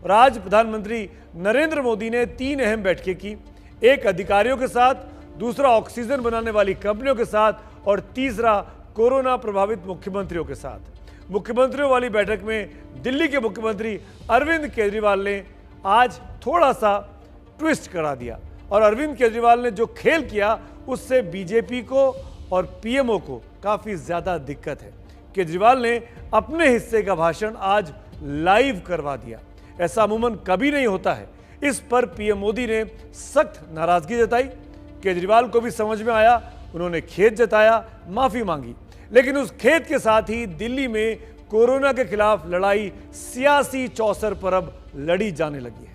और आज प्रधानमंत्री नरेंद्र मोदी ने 3 अहम बैठकें की, एक अधिकारियों के साथ, दूसरा ऑक्सीजन बनाने वाली कंपनियों के साथ और तीसरा कोरोना प्रभावित मुख्यमंत्रियों के साथ। मुख्यमंत्रियों वाली बैठक में दिल्ली के मुख्यमंत्री अरविंद केजरीवाल ने आज थोड़ा सा ट्विस्ट करा दिया और अरविंद केजरीवाल ने जो खेल किया उससे बीजेपी को और पीएमओ को काफी ज्यादा दिक्कत है। केजरीवाल ने अपने हिस्से का भाषण आज लाइव करवा दिया। ऐसा अमूमन कभी नहीं होता है। इस पर पीएम मोदी ने सख्त नाराजगी जताई। केजरीवाल को भी समझ में आया, उन्होंने खेद जताया, माफी मांगी, लेकिन उस खेद के साथ ही दिल्ली में कोरोना के खिलाफ लड़ाई सियासी चौसर पर अब लड़ी जाने लगी है।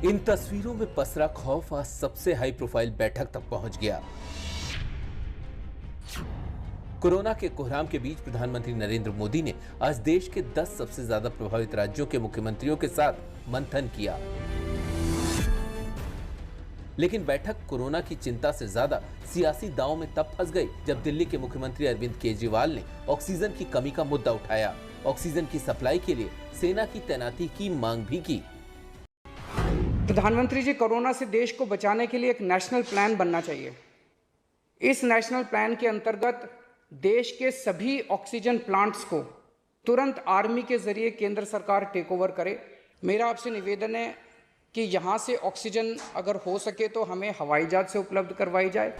इन तस्वीरों में पसरा खौफ आज सबसे हाई प्रोफाइल बैठक तक पहुंच गया। कोरोना के कोहराम के बीच प्रधानमंत्री नरेंद्र मोदी ने आज देश के 10 सबसे ज्यादा प्रभावित राज्यों के मुख्यमंत्रियों के साथ मंथन किया, लेकिन बैठक कोरोना की चिंता से ज्यादा सियासी दांव में तब फंस गई जब दिल्ली के मुख्यमंत्री अरविंद केजरीवाल ने ऑक्सीजन की कमी का मुद्दा उठाया। ऑक्सीजन की सप्लाई के लिए सेना की तैनाती की मांग भी की। प्रधानमंत्री जी, कोरोना से देश को बचाने के लिए एक नेशनल प्लान बनना चाहिए। इस नेशनल प्लान के अंतर्गत देश के सभी ऑक्सीजन प्लांट्स को तुरंत आर्मी के जरिए केंद्र सरकार टेक ओवर करे। मेरा आपसे निवेदन है कि यहाँ से ऑक्सीजन अगर हो सके तो हमें हवाई जहाज से उपलब्ध करवाई जाए।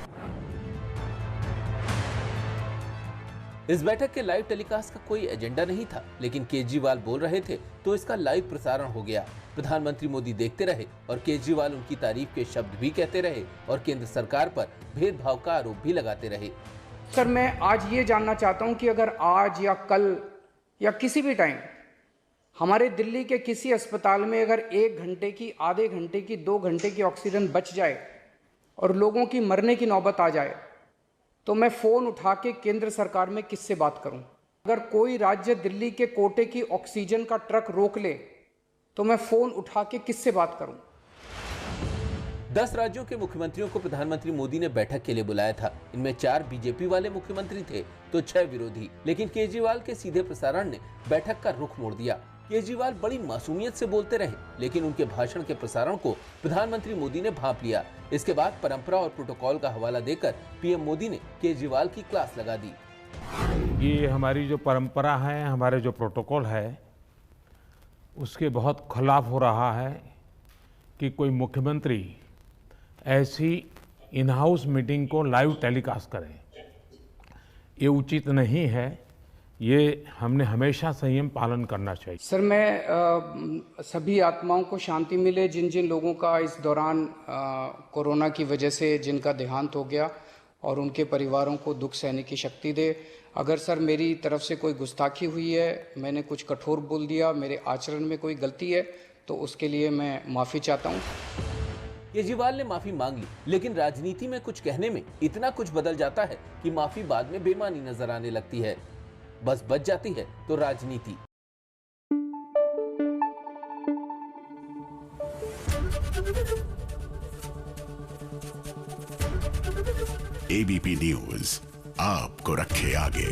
इस बैठक के लाइव टेलीकास्ट का कोई एजेंडा नहीं था, लेकिन केजरीवाल बोल रहे थे तो इसका लाइव प्रसारण हो गया। प्रधानमंत्री मोदी देखते रहे और केजरीवाल उनकी तारीफ के शब्द भी कहते रहे और केंद्र सरकार पर भेदभाव का आरोप भी लगाते रहे। सर, मैं आज ये जानना चाहता हूँ कि अगर आज या कल या किसी भी टाइम हमारे दिल्ली के किसी अस्पताल में अगर 1 घंटे की, आधे घंटे की, 2 घंटे की ऑक्सीजन बच जाए और लोगों की मरने की नौबत आ जाए, तो मैं फ़ोन उठा के केंद्र सरकार में किससे बात करूं? अगर कोई राज्य दिल्ली के कोटे की ऑक्सीजन का ट्रक रोक ले तो मैं फ़ोन उठा के किससे बात करूं? 10 राज्यों के मुख्यमंत्रियों को प्रधानमंत्री मोदी ने बैठक के लिए बुलाया था। इनमें 4 बीजेपी वाले मुख्यमंत्री थे तो 6 विरोधी, लेकिन केजरीवाल के सीधे प्रसारण ने बैठक का रुख मोड़ दिया। केजरीवाल बड़ी मासूमियत से बोलते रहे, लेकिन उनके भाषण के प्रसारण को प्रधानमंत्री मोदी ने भांप लिया। इसके बाद परंपरा और प्रोटोकॉल का हवाला देकर पीएम मोदी ने केजरीवाल की क्लास लगा दी। ये हमारी जो परंपरा है, हमारे जो प्रोटोकॉल है, उसके बहुत खिलाफ हो रहा है कि कोई मुख्यमंत्री ऐसी इन हाउस मीटिंग को लाइव टेलीकास्ट करें। ये उचित नहीं है। ये हमने हमेशा संयम पालन करना चाहिए। सर, मैं सभी आत्माओं को शांति मिले जिन जिन लोगों का इस दौरान कोरोना की वजह से जिनका देहांत हो गया, और उनके परिवारों को दुख सहने की शक्ति दे। अगर सर मेरी तरफ से कोई गुस्ताखी हुई है, मैंने कुछ कठोर बोल दिया, मेरे आचरण में कोई गलती है, तो उसके लिए मैं माफ़ी चाहता हूँ। केजरीवाल ने माफी मांग ली, लेकिन राजनीति में कुछ कहने में इतना कुछ बदल जाता है कि माफी बाद में बेमानी नजर आने लगती है। बस बच जाती है तो राजनीति। एबीपी न्यूज आपको रखे आगे।